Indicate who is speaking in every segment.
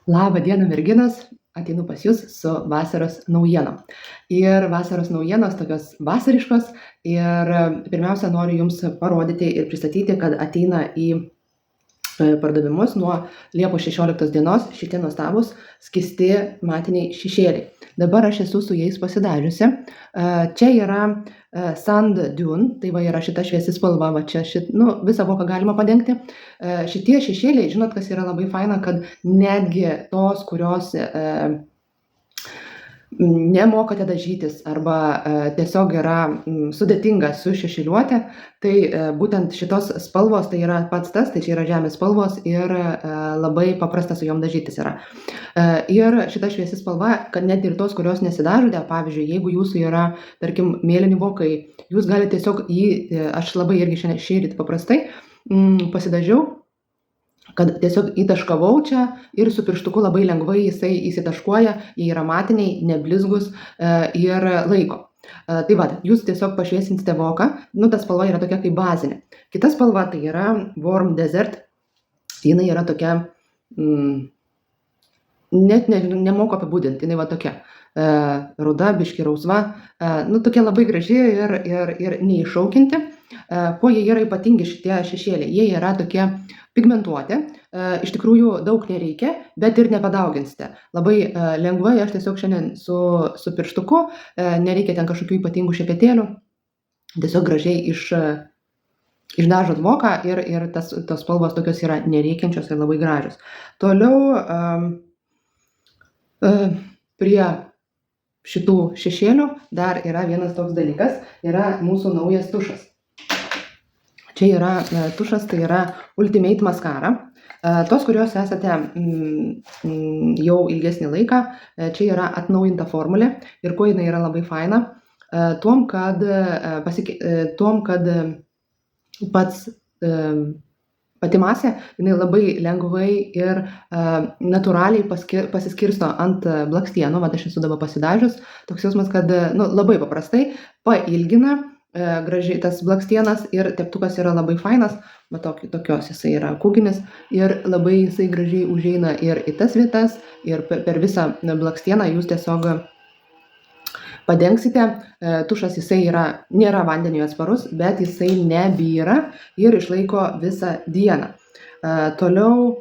Speaker 1: Labą dieną, merginos! Ateinu pas jūs su vasaros naujienom. Ir vasaros naujienos tokios vasariškos. Ir pirmiausia, noriu jums parodyti ir pristatyti, kad ateina į pardavimus nuo Liepos 16 dienos šitie nuostabūs skysti matiniai šešėliai. Dabar aš esu su jais pasidažiusi. Čia yra Sand Dune, tai va yra šita šviesi spalva, va čia visą voką galima padengti. Šitie šešėliai, žinot, kas yra labai faina, kad netgi tos, kurios nemokate dažytis arba tiesiog yra sudėtinga su šešėliuotė, tai būtent šitos spalvos tai yra pats tas, tai čia yra žemės spalvos ir labai paprasta su jom dažytis yra. Ir šita šviesi spalva, kad net ir tos, kurios nesidažote, pavyzdžiui, jeigu jūsų yra, tarkim, mėlyni vokai, jūs galite tiesiog aš labai irgi šiandien šįryt paprastai pasidažiau, kad tiesiog įtaškavau čia ir su pirštuku labai lengvai jisai įsitaškuoja, jie yra matiniai, neblizgus ir laiko. Tai va, jūs tiesiog pašviesinsite voką, ta spalva yra tokia kaip bazinė. Kita spalva tai yra Warm Desert, jinai yra tokia, net nemoku apibūdinti, jinai va tokia ruda, biški rausva, tokia labai graži ir neiššaukianti. Kuo jie yra ypatingi šitie šešėliai? Jie yra tokie pigmentuoti, iš tikrųjų daug nereikia, bet ir nepadauginsite. Labai lengvai, aš tiesiog šiandien su pirštuku, nereikia ten kažkokių ypatingų šepetėlių, tiesiog gražiai išdažot voką ir tos spalvos tokios yra nereikiančios ir labai gražios. Toliau prie šitų šešėlių dar yra vienas toks dalykas, yra mūsų naujas tušas. Čia yra tušas, tai yra Ultimate Mascara. Tos, kurios esate jau ilgesnį laiką, čia yra atnaujinta formulė ir kuo jinai yra labai faina, tuom, kad pati masė, jinai labai lengvai ir natūraliai pasiskirsto ant blakstienų, aš esu dabar pasidažius, toks jausmas, kad labai paprastai pailgina gražiai tas blakstienas ir teptukas yra labai fainas, tokios jisai yra kūginis ir labai jisai gražiai užeina ir į tas vietas ir per visą blakstieną jūs tiesiog padengsite. Tušas jisai nėra vandeniui atsparus, bet jisai nebyra ir išlaiko visą dieną. Toliau,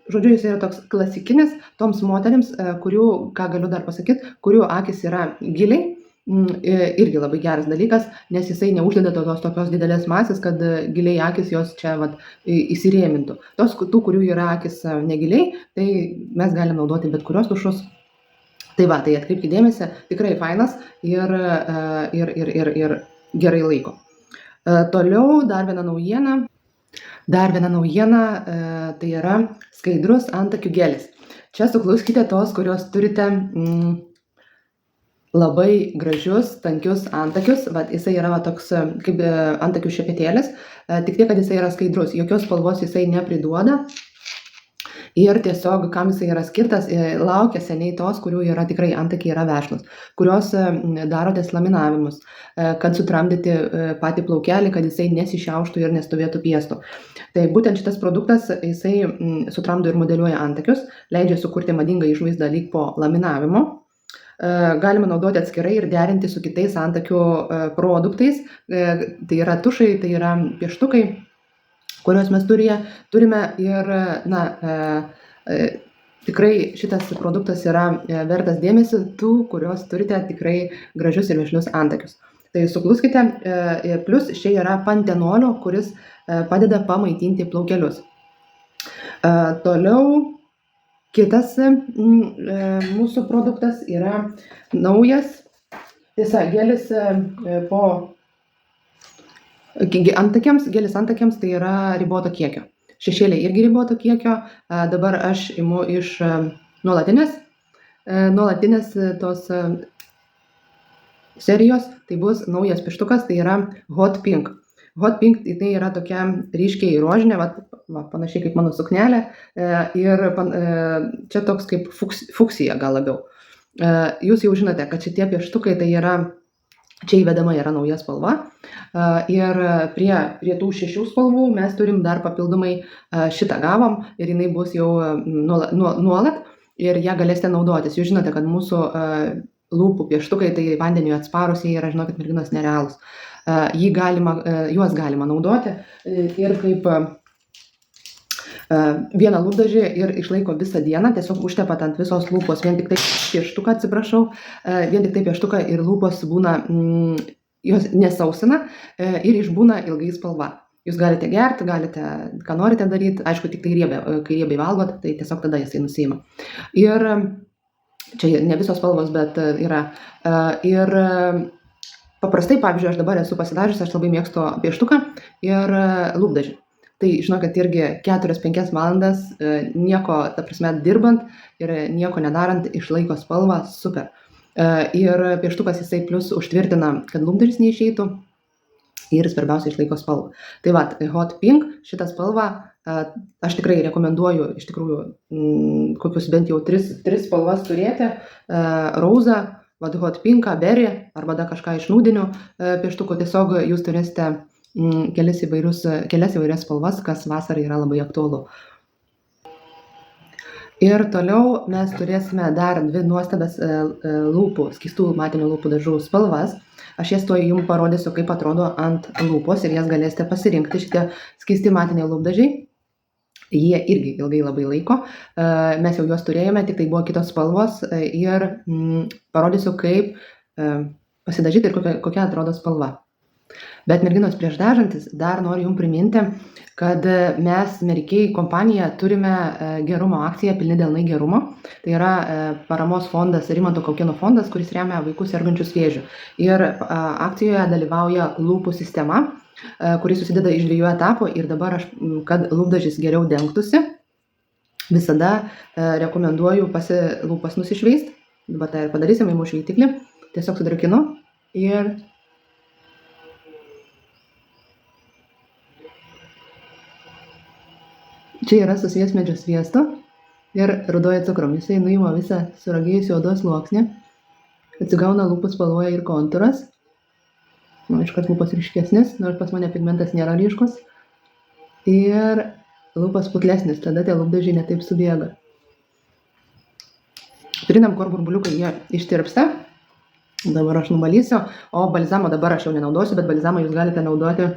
Speaker 1: žodžiu, jisai yra toks klasikinis toms moterims, kurių, ką galiu dar pasakyti, kurių akis yra giliai. Irgi labai geras dalykas, nes jisai neuždeda tokios didelės masės, kad giliai akis jos čia įsirėmintų. Tų, kurių yra akis negiliai, tai mes galime naudoti bet kurios tušus. Tai va, tai atkreipkite dėmesį, tikrai fainas ir gerai laiko. Toliau dar viena naujiena, tai yra skaidrus antakių gelis. Čia sukluskite tos, kurios turite labai gražius, tankius antakius, jisai yra toks kaip antakių šepetėlis, tik tiek, kad jisai yra skaidrus, jokios spalvos jisai nepriduoda ir tiesiog, kam jisai yra skirtas, laukia seniai tos, kurių yra tikrai antakiai yra vešlus, kurios darotės laminavimus, kad sutramdyti patį plaukelį, kad jisai nesišiauštų ir nestovėtų piestų. Tai būtent šitas produktas, jisai sutramdo ir modeliuoja antakius, leidžia sukurti madingą išvaizdą lyg po laminavimo. Galima naudoti atskirai ir derinti su kitais antakių produktais. Tai yra tušai, tai yra pieštukai, kuriuos mes turime ir tikrai šitas produktas yra vertas dėmesio tų, kurios turite tikrai gražius ir vešlius antakius. Tai sukluskite, plus čia yra pantenolio, kuris padeda pamaitinti plaukelius. Toliau kitas mūsų produktas yra naujas, gelis gelis antakiams tai yra riboto kiekio. Šešėliai irgi riboto kiekio, dabar aš imu iš nuolatinės tos serijos, tai bus naujas pieštukas, tai yra Hot Pink. Hot Pink tai yra tokia ryškiai rožinė, panašiai kaip mano suknelė, ir čia toks kaip fuksija gal labiau. Jūs jau žinote, kad šitie pieštukai tai yra, čia įvedama yra nauja spalva ir prie tų 6 spalvų mes turim dar papildomai šitą gavom ir jinai bus jau nuolat. ir ją galėsite naudotis. Jūs žinote, kad mūsų lūpų pieštukai tai vandeniui atsparūs, jie yra, žinokit, merginos, nerealūs. Juos galima naudoti ir kaip vieną lūpdažį ir išlaiko visą dieną, tiesiog užtepat ant visos lūpos, vien tik tai pieštuką, vien tik tai pieštuką ir lūpos būna, jos nesausina ir išbūna ilgai spalva. Jūs galite gerti, galite, ką norite daryti, aišku, tik tai kai riebiai valgot, tai tiesiog tada jisai nusiima. Ir čia ne visos spalvos, bet yra. Ir paprastai, pavyzdžiui, aš dabar esu pasidažiusi, aš labai mėgstu pieštuką ir lūpdažį. Tai žinokit, irgi 4-5 valandas nieko, ta prasme, dirbant ir nieko nedarant, išlaiko spalvą super. Ir pieštukas jisai plus užtvirtina, kad lūpdažis neišeitų ir svarbiausia išlaiko spalvą. Tai va, Hot Pink, šitą spalvą aš tikrai rekomenduoju, iš tikrųjų, kokius bent jau 3 spalvas turėti. Rauza, Hot Pink, Berry arba dar kažką iš nūdinių pieštukų. Tiesiog jūs turėsite kelias įvairias spalvas, kas vasarai yra labai aktualu. Ir toliau mes turėsime dar 2 nuostabias skystų matinių lūpų dažų spalvas. Aš jas tuoj jums parodysiu, kaip atrodo ant lūpos ir jas galėsite pasirinkti. Šitie skysti matiniai lūpdažiai, jie irgi ilgai labai laiko. Mes jau juos turėjome, tik tai buvo kitos spalvos ir parodysiu, kaip pasidažyti ir kokia atrodo spalva. Bet merginos, prieš dažantis dar noriu jums priminti, kad mes Mary-Kay kompanija turime gerumo akciją Pilni delnai gerumo. Tai yra paramos fondas, Rimanto Kaukėno fondas, kuris remia vaikus sergančius vėžiu. Ir akcijoje dalyvauja lūpų sistema, kuri susideda iš 2 etapų. Ir dabar aš, kad lūpdažis geriau dengtųsi, visada rekomenduoju lūpas nusišveist. Dabar tai ir padarysim, įmu šveitiklį. Tiesiog sudrakinu ir čia yra su sviestmedžio sviestu ir rudoju cukrum. Jisai nuima visą suragėjusių odos sluoksnį, atsigauna lūpų spalvoje ir kontūras. Iškart lūpos ryškesnis, nors pas mane pigmentas nėra ryškus. Ir lūpos putlesnis, tada tie lūpdažiai netaip subėga. Trinam, kur burbuliukai jie ištirpsta. Dabar aš nuvalysiu, o balzamo dabar aš jau nenaudosiu, bet balzamą jūs galite naudoti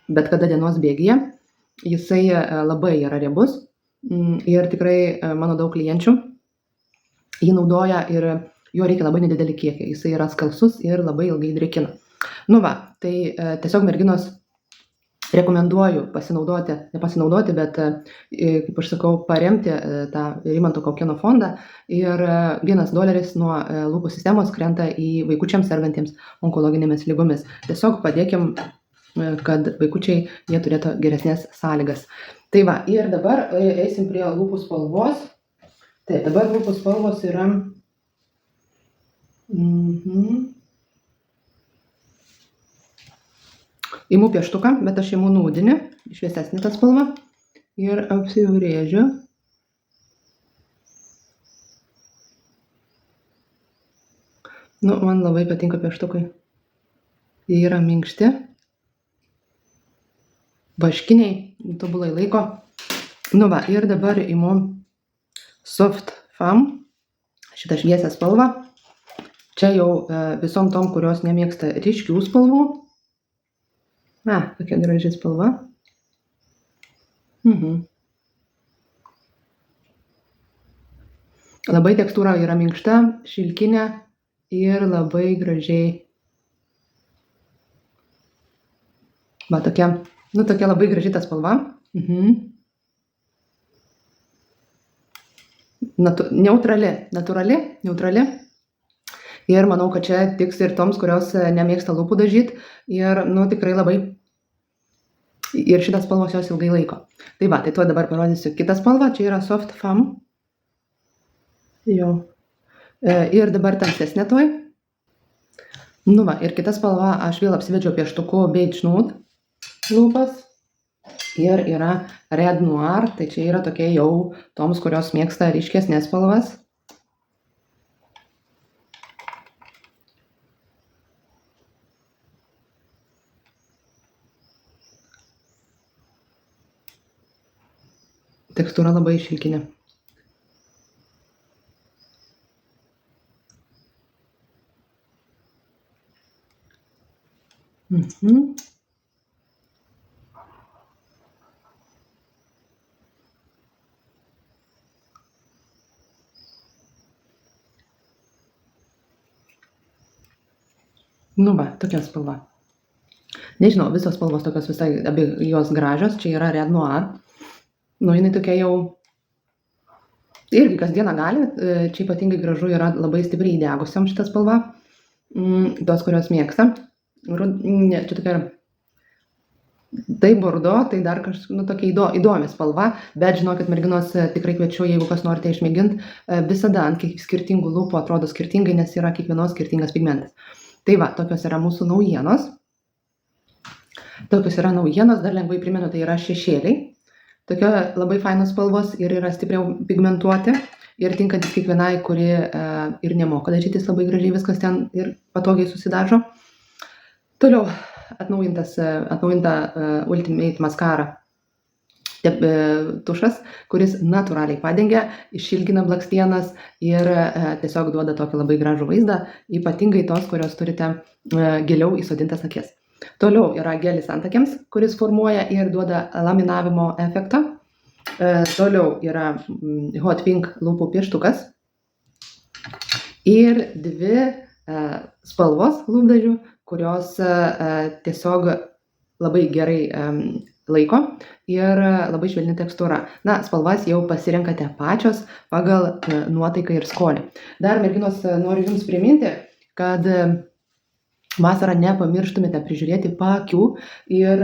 Speaker 1: bet kada dienos bėgyje. Jisai labai yra riebus ir tikrai mano daug klienčių jį naudoja ir jo reikia labai nedidelį kiekį. Jisai yra skalsus ir labai ilgai drėkina. Nu va, tai tiesiog merginos rekomenduoju nepasinaudoti, bet, kaip aš sakau, paremti tą Rimanto Kaukėno fondą ir $1 nuo lūpų sistemos krenta į vaikučiams sergantiems onkologinėmis ligomis. Tiesiog padėkim, kad vaikučiai jie turėtų geresnės sąlygas. Tai va, ir dabar eisim prie lūpų spalvos. Taip, dabar lūpų spalvos yra imu pieštuką, bet aš imu nūdinį, šviesesnį tą spalvą ir apsibrėžiu. Man labai patinka pieštukai. Jie yra minkšti. Vaškiniai, tobulai laiko. Va, ir dabar imu Soft Fam, šitą šviesią spalvą. Čia jau visom tom, kurios nemėgsta ryškių spalvų. Tokia graži spalva. Labai tekstūra yra minkšta, šilkinė ir labai gražiai. Va, tokia labai graži ta spalva. Neutrali. Ir manau, kad čia tiks ir toms, kurios nemėgsta lūpų dažyti. Ir, tikrai labai. Ir šitas spalvos jos ilgai laiko. Tai va, tai tuo dabar parodysiu kitą spalvą. Čia yra Soft Fam. Jo. Ir dabar tamsesnė tuoj. Va, ir kita spalva, aš vėl apsivedžiau pieštuku Beige Nude lūpas. Ir yra Red Noir, tai čia yra tokie jau toms, kurios mėgsta ryškesnės spalvas. Tekstūra labai šilkinė. Mhm. Nu va, tokia spalva. Nežinau, visos spalvos tokios visai, abi jos gražios, čia yra Red Noir. Nu, jinai tokia jau, irgi kasdieną gali, čia ypatingai gražu yra labai stipriai įdegusiam šitą spalvą, tos, kurios mėgsta. Ne, čia tokia, tai bordo, tai dar kažkaip, tokia įdomi spalva, bet žinokit, merginos, tikrai kviečiu, jeigu kas norite išmėginti, visada ant skirtingų lūpų atrodo skirtingai, nes yra kiekvienos skirtingas pigmentas. Tai va, tokios yra mūsų naujienos. Tokios yra naujienos, dar lengvai primenu, tai yra šešėliai. Tokia labai fainos spalvos ir yra stipriau pigmentuoti ir tinkantis kiekvienai, kuri ir nemoka dažytis, labai gražiai viskas ten ir patogiai susidažo. Toliau atnaujinta Ultimate Mascara tušas, kuris natūraliai padengia, išilgina blakstienas ir tiesiog duoda tokį labai gražų vaizdą, ypatingai tos, kurios turite giliau įsodintas akis. Toliau yra gelis antakiams, kuris formuoja ir duoda laminavimo efektą. Toliau yra Hot Pink lūpų pieštukas ir dvi spalvos lūpdažių, kurios tiesiog labai gerai laiko ir labai švelni tekstūra. Na, spalvas jau pasirenkate pačios pagal nuotaiką ir skonį. Dar, merginos, noriu Jums priminti, kad vasarą nepamirštumėte prižiūrėti paakių ir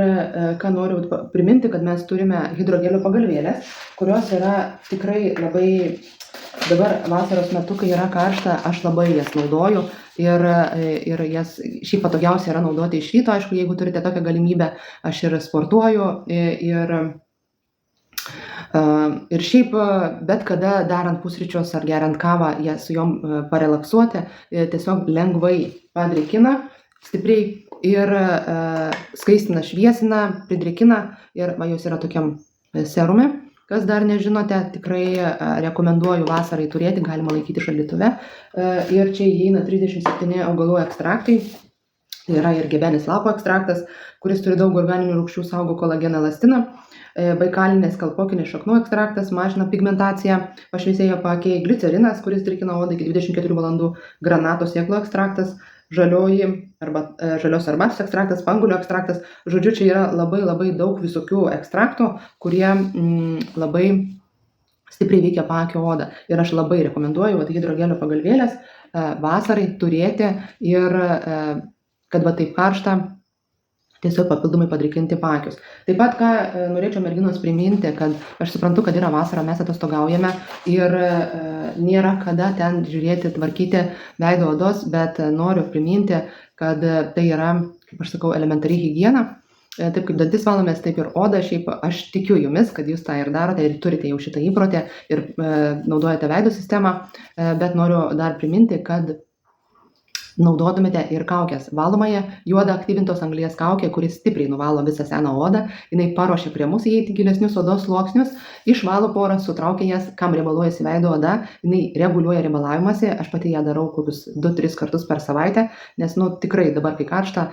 Speaker 1: ką noriu priminti, kad mes turime hidrogelio pagalvėlės, kurios yra tikrai labai, dabar vasaros metu, kai yra karšta, aš labai jas naudoju ir jas šiaip patogiausia yra naudoti iš ryto, aišku, jeigu turite tokią galimybę, aš ir sportuoju ir šiaip bet kada darant pusryčius ar geriant kavą, su jom parelaksuoti, tiesiog lengvai padrėkina stipriai ir skaistina, šviesina, pridrėkina ir va, jos yra tokiam serume. Kas dar nežinote, tikrai rekomenduoju vasarai turėti, galima laikyti šaldytuve. Ir čia įeina 37 augalų ekstraktai. Tai yra ir gebenis lapo ekstraktas, kuris turi daug organinių rūgščių, saugo kolageną, elastiną. Baikalinės kalpokinės šaknų ekstraktas mažina pigmentaciją, pašviesėja paakiai, glicerinas, kuris drėkina odą iki 24 valandų, granato sėklų ekstraktas, žalios arbatos ekstraktas, spanguolių ekstraktas. Žodžiu, čia yra labai daug visokių ekstraktų, kurie labai stipriai veikia paakio odą. Ir aš labai rekomenduoju hidrogelio pagalvėlės vasarai turėti ir kad va taip karšta, tiesiog papildomai padrėkinti paakius. Taip pat, ką norėčiau merginos priminti, kad aš suprantu, kad yra vasara, mes atostogaujame ir nėra kada ten žiūrėti, tvarkyti veido odos, bet noriu priminti, kad tai yra, kaip aš sakau, elementari higiena. Taip kaip dantis valomės, taip ir oda. Šiaip aš tikiu Jumis, kad Jūs tą ir darote ir turite jau šitą įprotį ir naudojate veido sistemą, bet noriu dar priminti, kad naudotumėte ir kaukės. Valomąją juodą aktyvintos anglies kaukę, kuris stipriai nuvalo visą seną odą, jinai paruošia kremus įeiti gilesnius odos sluoksnius, išvalo poras, sutraukia jas, kam riebaluojasi veido oda, jinai reguliuoja riebalavimąsi, aš pati ją darau kokius 2-3 kartus per savaitę, nes tikrai dabar, kai karšta,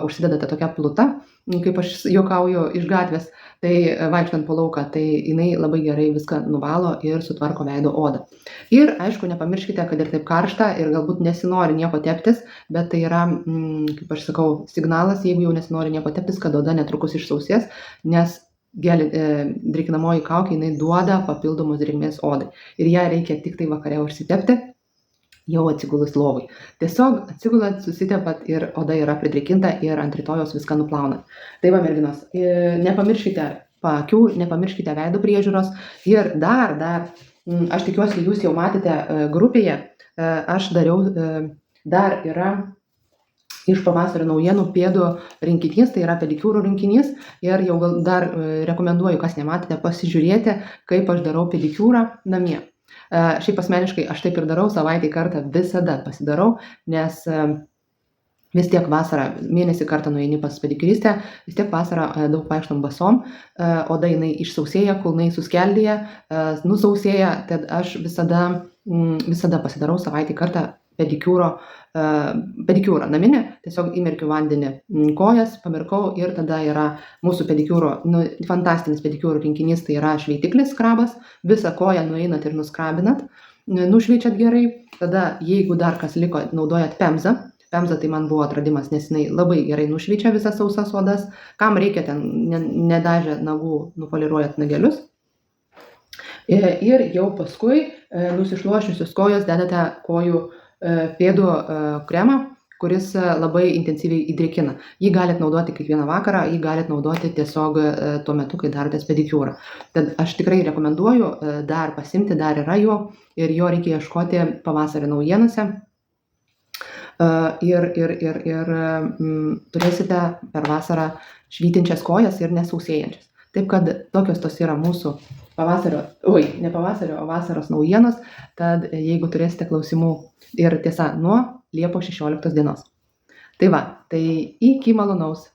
Speaker 1: užsidedate tokią plutą, kaip aš juokauju iš gatvės, tai vaikštant po lauką, tai jinai labai gerai viską nuvalo ir sutvarko veido odą. Ir aišku, nepamirškite, kad ir taip karšta ir galbūt nesinori nieko teptis, bet tai yra, kaip aš sakau, signalas, jeigu jau nesinori nieko teptis, kad oda netrukus išsausės, nes drėkinamoji kaukė jinai duoda papildomos drėgmės odai. Ir ją reikia tik tai vakare užsitepti, jau atsigulus lovai. Tiesiog atsigulat, susitepat ir oda yra pridrėkinta ir ant rytojos viską nuplaunat. Tai va, merginos, nepamirškite paakių, nepamirškite veido priežiūros ir dar, aš tikiuosi, Jūs jau matėte grupėje, aš dariau, dar yra iš pavasario naujienų pėdų rinkinys, tai yra pedikiūrų rinkinys ir jau dar rekomenduoju, kas nematėte, pasižiūrėti, kaip aš darau pedikiūrą namie. Šiaip asmeniškai aš taip ir darau, savaitį kartą visada pasidarau, nes vis tiek vasarą, mėnesį kartą nueini pas pedikiūristę, vis tiek vasarą daug vaikštom basom, oda jinai išsausėja, kulnai suskeldėja, nusausėja, tad aš visada pasidarau savaitį kartą pedikiūrą naminį, tiesiog įmerkiu vandenį kojas, pamirkau ir tada yra mūsų pedikiūro, fantastinis pedikiūrų rinkinys, tai yra šveitiklis skrabas, visą koją nueinat ir nuskrabinat, nušveičiat gerai, tada jeigu dar kas liko, naudojat pemzą. Pemza tai man buvo atradimas, nes jinai labai gerai nušveičia visas sausas odas, kam reikia ten nedažę nagų, nupoliruojat nagelius. Ir jau paskui nusišluošiusius kojos dedate kojų pėdų kremą, kuris labai intensyviai įdrėkina. Jį galit naudoti kiekvieną vakarą, jį galit naudoti tiesiog tuo metu, kai darotės pedikiūrą. Tad aš tikrai rekomenduoju dar pasimti, dar yra jo ir jo reikia ieškoti pavasario naujienose. Ir turėsite per vasarą švytinčias kojas ir nesausėjančias. Taip kad tokios tos yra mūsų ne pavasario, o vasaros naujienos, tad jeigu turėsite klausimų ir tiesa nuo Liepos 16 dienos. Tai va, tai iki malonaus.